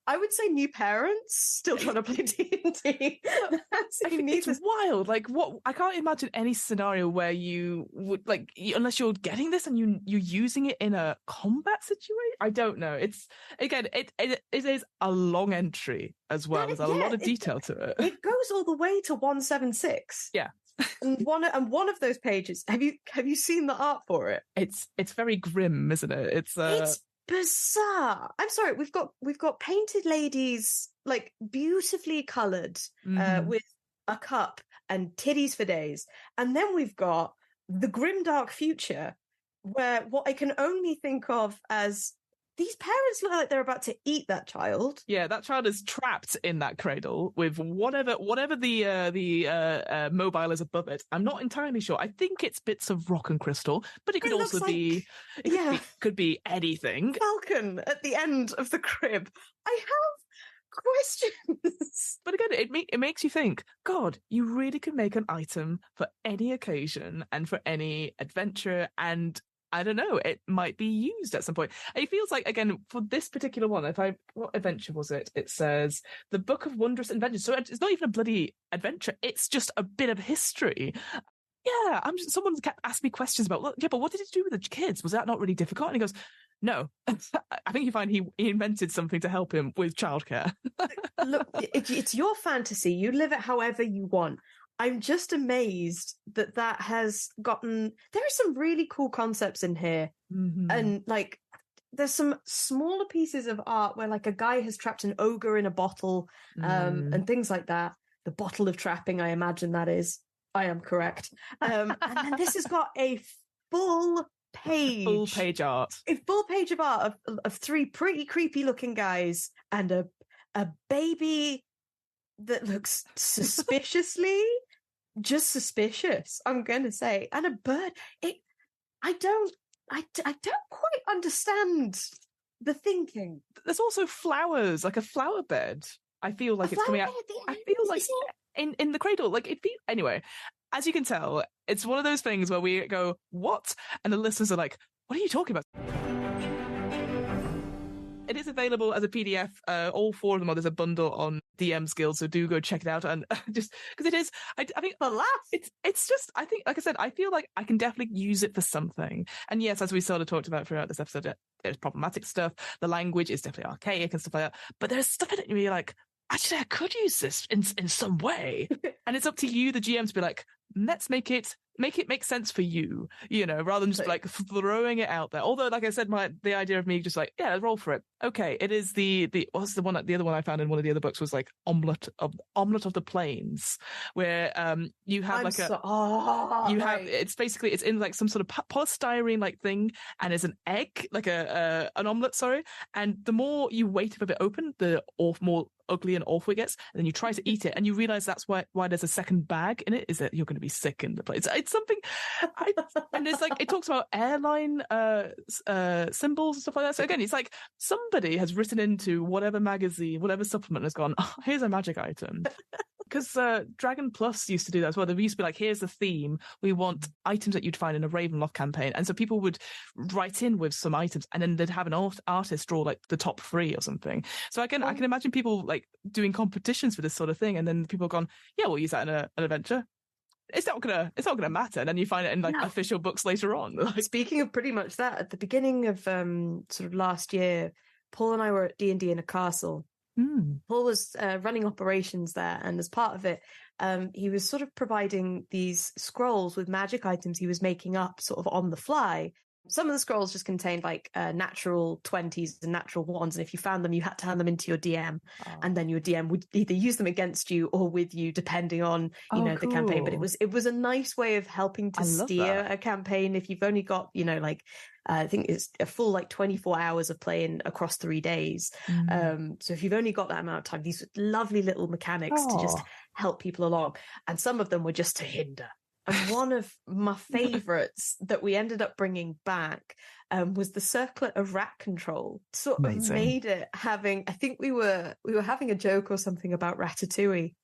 B: I would say new parents still trying to play D&D.
A: It's wild. Like, what? I can't imagine any scenario where you would unless you're getting this and you're using it in a combat situation. I don't know. It's again, it is a long entry as well. There's a lot of detail to it.
B: It goes all the way to 176.
A: Yeah.
B: and one of those pages. Have you seen the art for it?
A: It's very grim, isn't it? It's
B: bizarre. I'm sorry. We've got painted ladies, like beautifully coloured, with a cup and titties for days, and then we've got the grimdark future, where what I can only think of as these parents look like they're about to eat that child.
A: Yeah, that child is trapped in that cradle with whatever the mobile is above it. I'm not entirely sure. I think it's bits of rock and crystal, but it could also be could be anything.
B: Falcon at the end of the crib. I have questions.
A: But again, it makes you think, God, you really could make an item for any occasion and for any adventure, and I don't know, it might be used at some point. It feels like, again, for this particular one, what adventure was it? It says the Book of Wondrous Inventions. So it's not even a bloody adventure. It's just a bit of history. Yeah, someone kept asking me questions about, but what did it do with the kids? Was that not really difficult? And he goes, no. I think you find he invented something to help him with childcare.
B: Look, it's your fantasy. You live it however you want. I'm just amazed that has gotten... There are some really cool concepts in here.
A: Mm-hmm.
B: And, like, there's some smaller pieces of art where, like, a guy has trapped an ogre in a bottle, and things like that. The bottle of trapping, I imagine that is. I am correct. And then this has got a full page.
A: Full page art.
B: A full page of art of three pretty creepy-looking guys and a baby that looks suspiciously... just suspicious, I'm gonna say, and a bird. I don't quite understand the thinking.
A: There's also flowers, like a flower bed. I feel like it's coming out. I feel like in the cradle, like it feels. Anyway, as you can tell, it's one of those things where we go, "What?" and the listeners are like, "What are you talking about?" It is available as a PDF. All four of them there's a bundle on DM's Guild, so do go check it out. And just because it is, I think
B: for laughs.
A: It's just, I think, like I said, I feel like I can definitely use it for something. And yes, as we sort of talked about throughout this episode, there's problematic stuff. The language is definitely archaic and stuff like that. But there's stuff in it where you're like, actually, I could use this in some way. And it's up to you, the GM, to be like, let's make it make sense for you, rather than just like throwing it out there. Although, like I said, the idea of me just like, yeah, let's roll for it. Okay, it is the what's the other one I found in one of the other books was like omelet of the plains, where you have it's basically it's in like some sort of polystyrene like thing, and it's an egg, like an omelet, sorry. And the more you wait for it open, the more ugly and awful it gets, and then you try to eat it and you realize that's why there's a second bag in it, is that you're going to be sick in the place. It's something and it's like it talks about airline symbols and stuff like that. So again, it's like somebody has written into whatever magazine, whatever supplement has gone, oh, here's a magic item. Because Dragon Plus used to do that as well. There used to be like, here's the theme. We want items that you'd find in a Ravenloft campaign. And so people would write in with some items, and then they'd have an artist draw like the top 3 or something. So I can imagine people like doing competitions for this sort of thing. And then people have gone, yeah, we'll use that in an adventure. It's not gonna matter. And then you find it in like official books later on. Like,
B: speaking of pretty much that, at the beginning of sort of last year, Paul and I were at D&D in a castle. Paul was running operations there, and as part of it, he was sort of providing these scrolls with magic items he was making up sort of on the fly. Some of the scrolls just contained like natural 20s and natural 1s. And if you found them, you had to hand them into your DM. Oh. And then your DM would either use them against you or with you, depending on, the campaign. But it was a nice way of helping to steer a campaign. If you've only got, I think it's a full like 24 hours of playing across 3 days. So if you've only got that amount of time, these lovely little mechanics to just help people along. And some of them were just to hinder. And one of my favorites that we ended up bringing back was the circlet of rat control. Sort of made it having, I think we were having a joke or something about Ratatouille,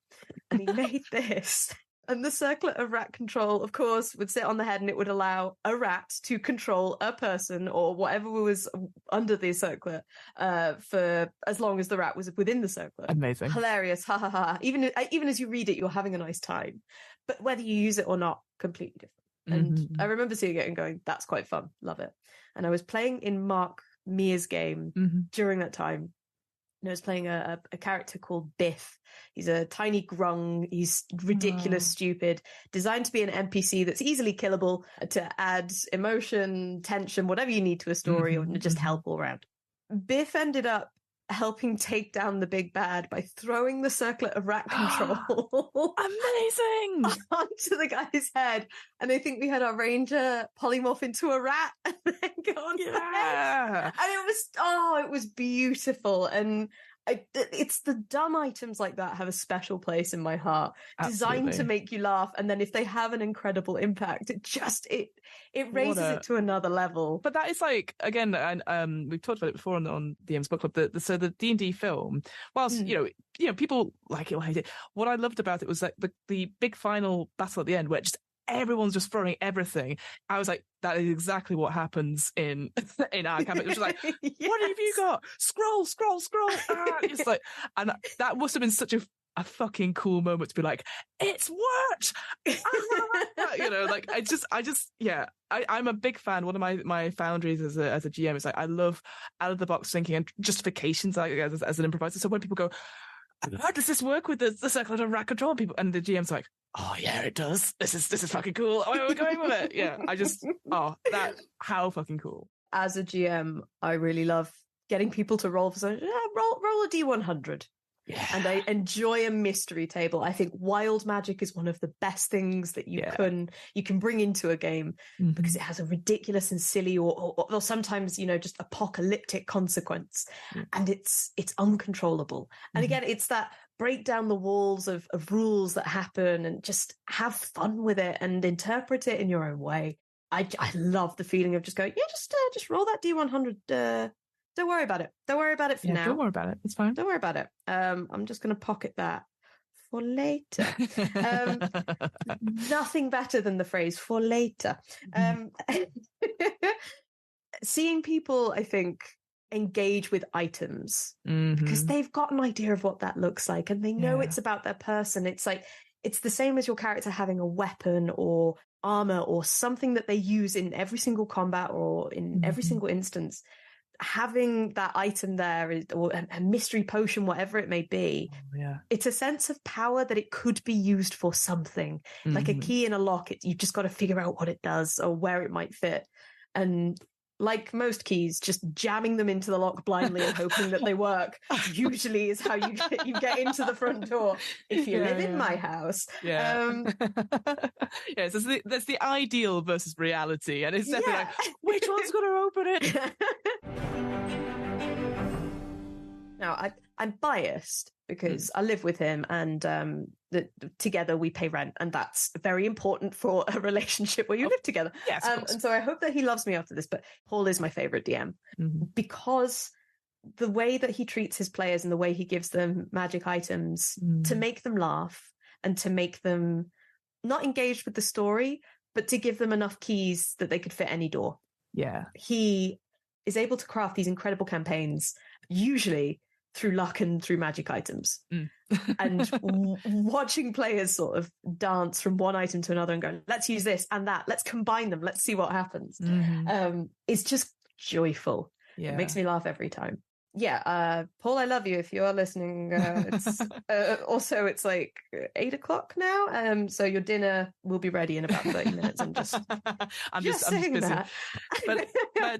B: and he made this. And the circlet of rat control, of course, would sit on the head, and it would allow a rat to control a person or whatever was under the circlet for as long as the rat was within the circlet.
A: Amazing.
B: Hilarious. Ha ha ha. Even as you read it, you're having a nice time. But whether you use it or not, completely different. And I remember seeing it and going, that's quite fun. Love it. And I was playing in Mark Mear's game during that time. And I was playing a character called Biff. He's a tiny grung. He's ridiculous, stupid, designed to be an NPC that's easily killable to add emotion, tension, whatever you need to a story, or just help all around. Biff ended up helping take down the big bad by throwing the circlet of rat control
A: amazing
B: onto the guy's head. And I think we had our ranger polymorph into a rat and then go on to the head. And it was beautiful. And it's the dumb items like that have a special place in my heart. Absolutely. Designed to make you laugh, and then if they have an incredible impact, it raises it to another level.
A: But that is like, again, and we've talked about it before on the M's Book Club. So the D&D film, whilst people like it or hate it, what I loved about it was like the big final battle at the end, where just everyone's just throwing everything. I was like, that is exactly what happens in our campaign. It was like, yes. What have you got? Scroll. It's like, and that must have been such a fucking cool moment to be like, it's worked. I'm a big fan. One of my foundries as a GM is like, I love out of the box thinking and justifications as an improviser. So when people go, how does this work with the circle of rat control? People and the GM's like, oh yeah, it does. This is fucking cool. Oh, we're going with it. Yeah, how fucking cool.
B: As a GM, I really love getting people to roll for something. Roll a D100. Yeah. And I enjoy a mystery table. I think wild magic is one of the best things that you can bring into a game because it has a ridiculous and silly or sometimes just apocalyptic consequence, and it's uncontrollable. And again, it's that break down the walls of rules that happen and just have fun with it and interpret it in your own way. I love the feeling of just going, just roll that D100. Don't worry about it. Don't worry about it for now.
A: Don't worry about it. It's fine.
B: Don't worry about it. I'm just going to pocket that for later. Nothing better than the phrase for later. Seeing people, I think, engage with items because they've got an idea of what that looks like and they know it's about their person. It's like, it's the same as your character having a weapon or armor or something that they use in every single combat or in every single instance. Having that item there or a mystery potion, whatever it may be, it's a sense of power that it could be used for something, like a key in a lock. You've just got to figure out what it does or where it might fit. And like most keys, just jamming them into the lock blindly and hoping that they work usually is how you get into the front door if you live in my house.
A: So there's the ideal versus reality, and it's definitely like, which one's going to open it?
B: Now, I'm biased because I live with him and together we pay rent, and that's very important for a relationship where you live together.
A: Yes,
B: and so I hope that he loves me after this, but Paul is my favorite DM because the way that he treats his players and the way he gives them magic items to make them laugh and to make them not engaged with the story, but to give them enough keys that they could fit any door.
A: Yeah.
B: He is able to craft these incredible campaigns, usually through luck and through magic items. And watching players sort of dance from one item to another and go, let's use this and that, let's combine them, let's see what happens. It's just joyful. It makes me laugh every time. Paul, I love you if you are listening. It's also it's like 8 o'clock now. So your dinner will be ready in about 30 minutes. I'm just saying
A: busy.
B: that.
A: but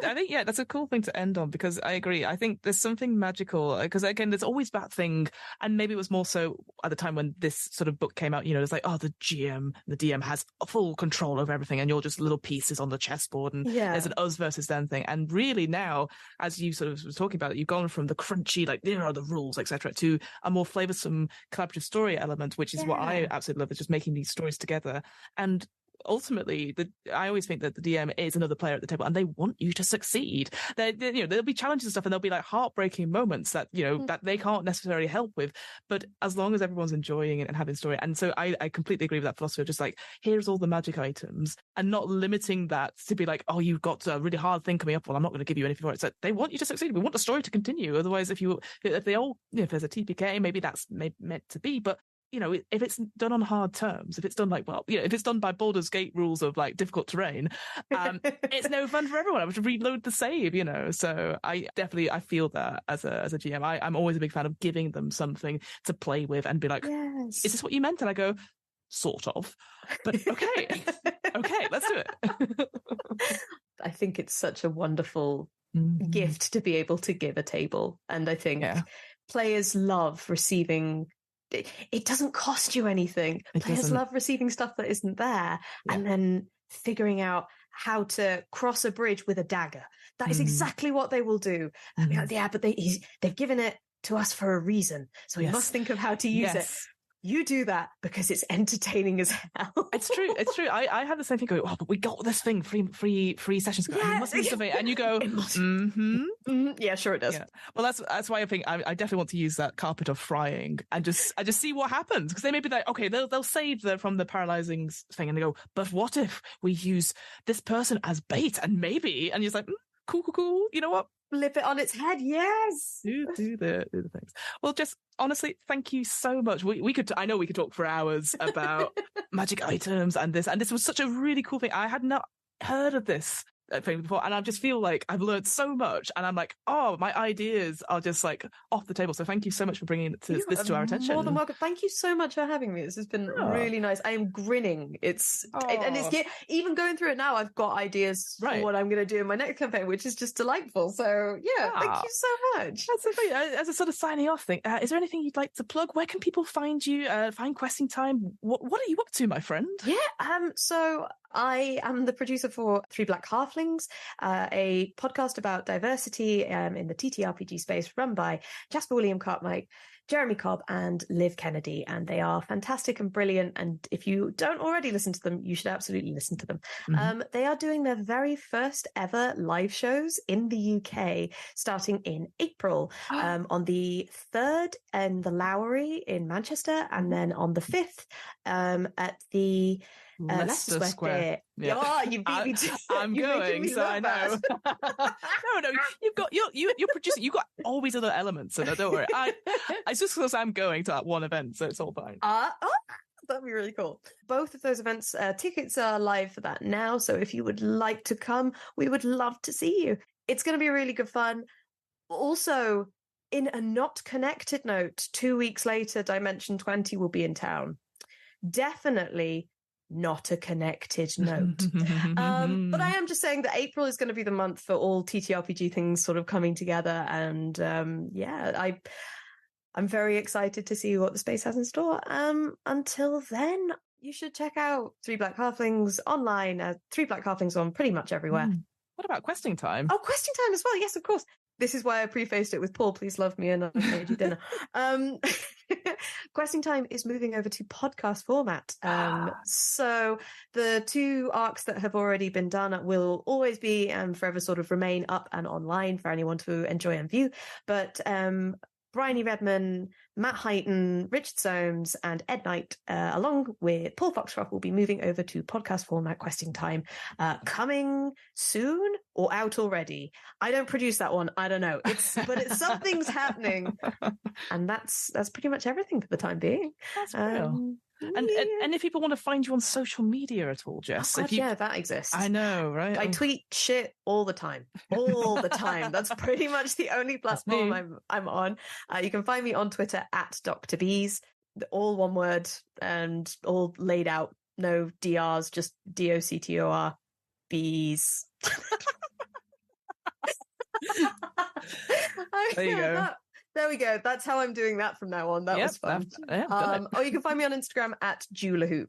A: I think, that's a cool thing to end on, because I agree. I think there's something magical, because again, there's always that thing, and maybe it was more so at the time when this sort of book came out, it's like, oh, the GM, the DM has full control over everything, and you're just little pieces on the chessboard, and there's an us versus them thing. And really now, as you sort of was talking about, you've gone from the crunchy, like, there are the rules, etc., to a more flavoursome collaborative story element, which is what I absolutely love, is just making these stories together. And ultimately, I always think that the DM is another player at the table, and they want you to succeed. There'll be challenges and stuff, and there'll be like heartbreaking moments that that they can't necessarily help with. But as long as everyone's enjoying it and having story, and so I completely agree with that philosophy of just like, here's all the magic items, and not limiting that to be like, oh, you've got a really hard thing coming up. Well, I'm not going to give you anything for it. So they want you to succeed. We want the story to continue. Otherwise, if there's a TPK, maybe that's meant to be, but if it's done on hard terms, if it's done like, if it's done by Baldur's Gate rules of like difficult terrain, it's no fun for everyone. I would reload the save, So I feel that as a GM, I'm always a big fan of giving them something to play with and be like, is this what you meant? And I go, sort of, but okay, let's do it.
B: I think it's such a wonderful gift to be able to give a table. And I think players love receiving. It doesn't cost you anything. Players love receiving stuff that isn't there, and then figuring out how to cross a bridge with a dagger. That is exactly what they will do. But they've given it to us for a reason, so we must think of how to use it. You do that because it's entertaining as hell.
A: It's true. I have the same thing going, oh, but we got this thing, free sessions. You must do something. And you go,
B: yeah, sure it does.
A: Yeah. Well, that's why I think I definitely want to use that carpet of frying and just see what happens. Because they may be like, okay, they'll save from the paralyzing thing, and they go, but what if we use this person as bait? And maybe, and you're like, cool. You know what?
B: Flip it on its head. Yes.
A: Do the things. Well, just honestly, thank you so much. I know we could talk for hours about magic items and this was such a really cool thing. I had not heard of this thing before, and I just feel like I've learned so much, and I'm like, oh, my ideas are just like off the table. So thank you so much for bringing this to our attention.
B: More than welcome. Thank you so much for having me. This has been really nice. I am grinning. And it's even going through it now, I've got ideas for what I'm going to do in my next campaign, which is just delightful. So thank you so much.
A: That's the thing. As a sort of signing off thing, is there anything you'd like to plug? Where can people find you? Find Questing Time? What are you up to, my friend?
B: So I am the producer for Three Black Halflings, a podcast about diversity in the TTRPG space run by Jasper William Cartmike, Jeremy Cobb, and Liv Kennedy. And they are fantastic and brilliant. And if you don't already listen to them, you should absolutely listen to them. They are doing their very first ever live shows in the UK starting in April, on the 3rd in the Lowry in Manchester, and then on the 5th at the Leicester Square.
A: Yeah.
B: Oh, you beat me to
A: I'm going, so I know. No, you're producing. You've got all these other elements, so no, don't worry. It's just because I'm going to that one event, so it's all fine.
B: That'd be really cool. Both of those events, tickets are live for that now, so if you would like to come, we would love to see you. It's going to be really good fun. Also, in a not connected note, 2 weeks later, Dimension 20 will be in town. Definitely not a connected note. But I am just saying that April is going to be the month for all TTRPG things sort of coming together. And I'm very excited to see what the space has in store. Until then, you should check out Three Black Halflings online. Three Black Halflings on pretty much everywhere.
A: What about Questing Time?
B: Oh, Questing Time as well. Yes, of course. This is why I prefaced it with Paul, please love me and I've made you dinner. Questing Time is moving over to podcast format. So the 2 arcs that have already been done will always be and forever sort of remain up and online for anyone to enjoy and view. But Bryony Redman, Matt Heighton, Richard Soames, and Ed Knight, along with Paul Foxcroft, will be moving over to podcast format Questing Time, coming soon, or out already. I don't produce that one. I don't know. But something's happening. And that's pretty much everything for the time being.
A: That's real. And if people want to find you on social media at all, Jess,
B: oh, God, yeah, that exists.
A: I know, right?
B: I tweet shit all the time. That's pretty much the only platform I'm on. You can find me on Twitter at Dr. Bees, all one word and all laid out. No DRs, just DOCTOR bees.
A: There you go.
B: There we go. That's how I'm doing that from now on. That was fun. Or you can find me on Instagram at Julahoop,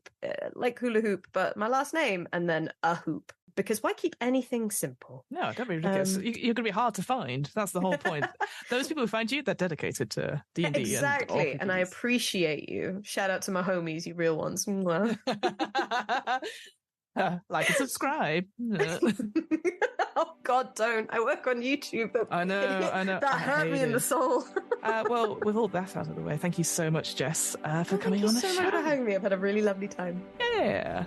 B: like hula hoop, but my last name and then a hoop. Because why keep anything simple?
A: No, don't be ridiculous. You're going to be hard to find. That's the whole point. Those people who find you, they're dedicated to D&D.
B: Exactly. And I appreciate you. Shout out to my homies, you real ones.
A: Like and subscribe.
B: Oh, God, don't. I work on YouTube.
A: I know.
B: That hurt me in the soul.
A: Well, with all that out of the way, thank you so much, Jess, for coming on the show.
B: Thank you so much for having me. I've had a really lovely time.
A: Yeah.